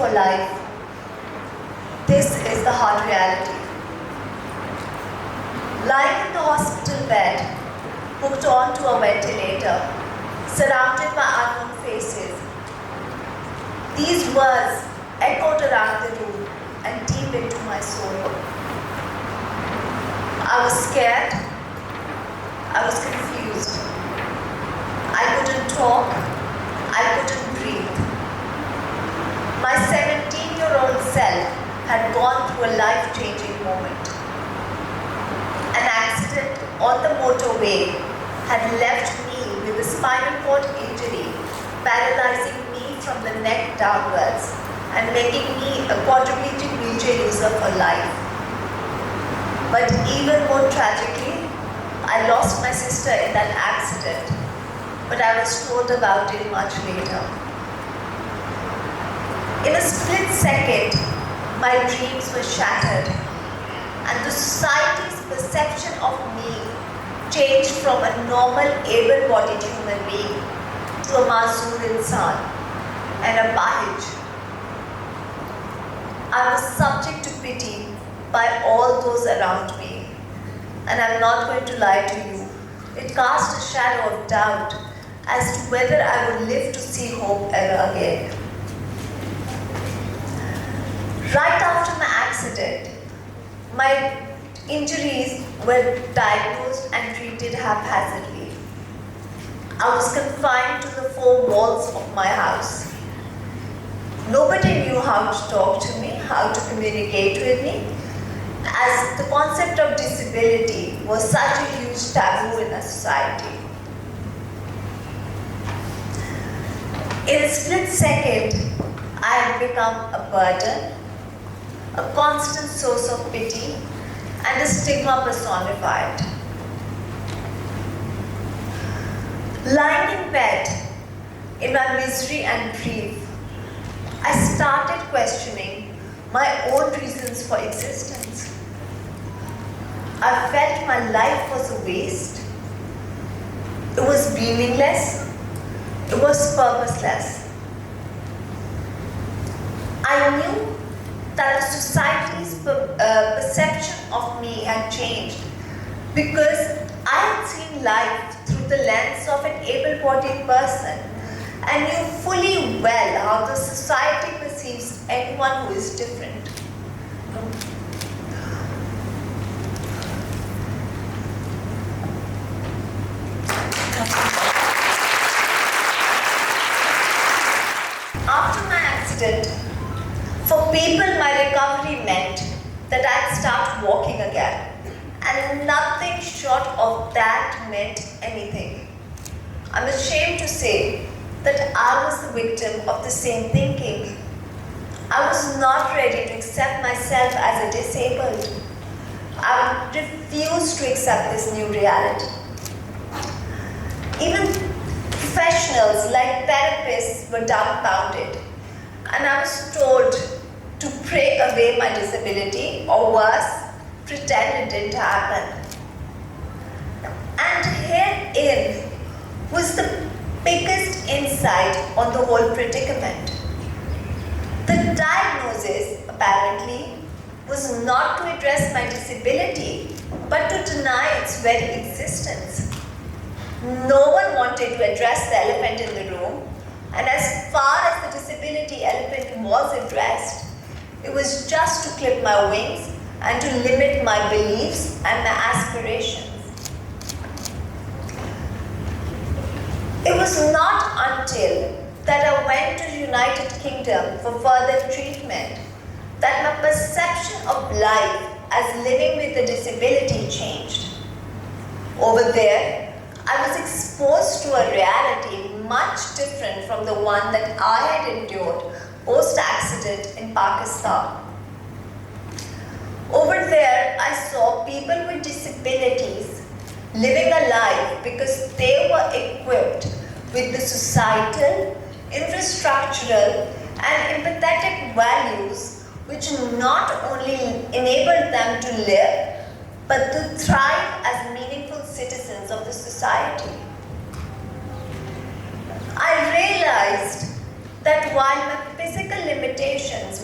for life. This is the hard reality. Lying in the hospital bed, hooked onto a ventilator, surrounded by unknown faces, these words echoed around the room and deep into my soul. I was scared. I was confused. I couldn't talk. I couldn't breathe. My 17-year-old self had gone through a life-changing moment. An accident on the motorway had left me with a spinal cord injury, paralyzing me from the neck downwards and making me a quadriplegic wheelchair user for life. But even more tragically, I lost my sister in that accident, but I was told about it much later. In a split second, my dreams were shattered, and the society's perception of me changed from a normal, able-bodied human being to a mazur insan and a bahij. I was subject to pity by all those around me, and I'm not going to lie to you. It cast a shadow of doubt as to whether I would live to see hope ever again. Right after my accident, my injuries were diagnosed and treated haphazardly. I was confined to the four walls of my house. Nobody knew how to talk to me, how to communicate with me, as the concept of disability was such a huge taboo in our society. In a split second, I had become a burden, a constant source of pity, and a stigma personified. Lying in bed, in my misery and grief, I started questioning my own reasons for existence. I felt my life was a waste. It was meaningless. It was purposeless. I knew that the society's perception of me had changed because I had seen life through the lens of an able-bodied person and knew fully well how the society perceives anyone who is different. After my accident, for people, my recovery meant that I'd start walking again. And nothing short of that meant anything. I'm ashamed to say that I was the victim of the same thinking. I was not ready to accept myself as a disabled. I refused to accept this new reality. Even professionals like therapists were dumbfounded, and I was told to pray away my disability, or worse, pretend it didn't happen. And herein was the biggest insight on the whole predicament. The diagnosis, apparently, was not to address my disability, but to deny its very existence. No one wanted to address the elephant in the room, and as far as the disability elephant was addressed, it was just to clip my wings and to limit my beliefs and my aspirations. It was not until that I went to the United Kingdom for further treatment that my perception of life as living with a disability changed. Over there, I was exposed to a reality much different from the one that I had endured post-accident in Pakistan. Over there, I saw people with disabilities living a life because they were equipped with the societal, infrastructural, and empathetic values which not only enabled them to live, but to thrive as meaningful citizens of the society. I realized that while my physical limitations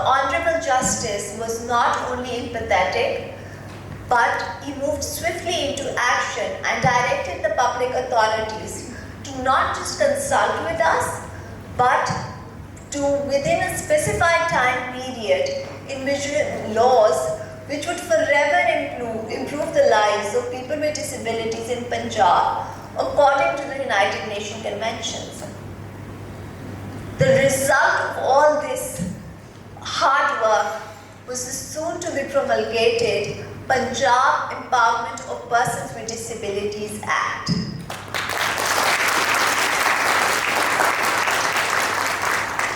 Honorable Justice was not only empathetic, but he moved swiftly into action and directed the public authorities to not just consult with us, but to, within a specified time period, envision laws which would forever improve the lives of people with disabilities in Punjab, according to the United Nations Conventions. The result of all this hard work was the soon-to-be promulgated Punjab Empowerment of Persons with Disabilities Act.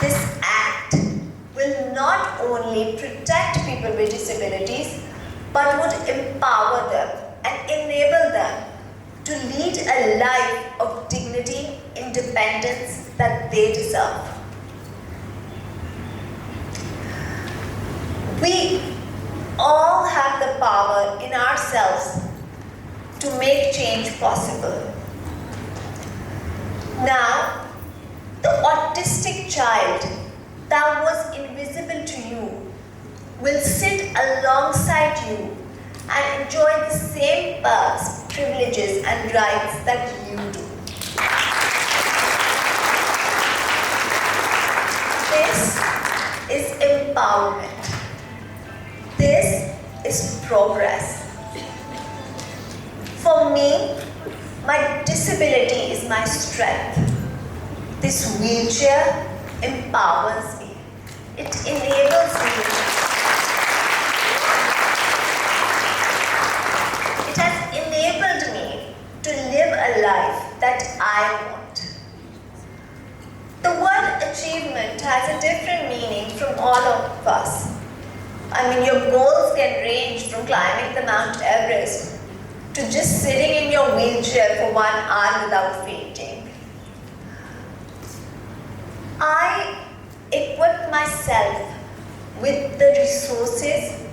This act will not only protect people with disabilities, but would empower them and enable them to lead a life of dignity, independence that they deserve. We all have the power in ourselves to make change possible. Now, the autistic child that was invisible to you will sit alongside you and enjoy the same perks, privileges, and rights that you do. This is empowerment. This is progress. For me, my disability is my strength. This wheelchair empowers me. It enables me. It has enabled me to live a life that I want. The word achievement has a different meaning from all of us. I mean, your goals can range from climbing the Mount Everest to just sitting in your wheelchair for 1 hour without fainting. I equip myself with the resources,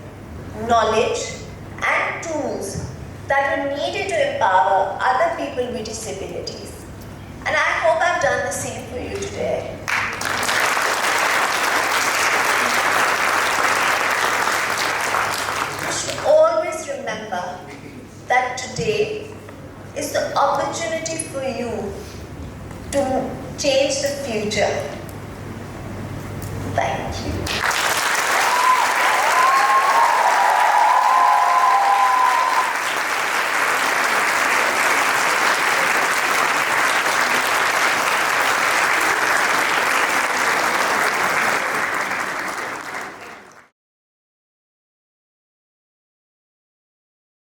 knowledge, and tools that are needed to empower other people with disabilities. And I hope I've done the same for you today. Always remember that today is the opportunity for you to change the future. Thank you.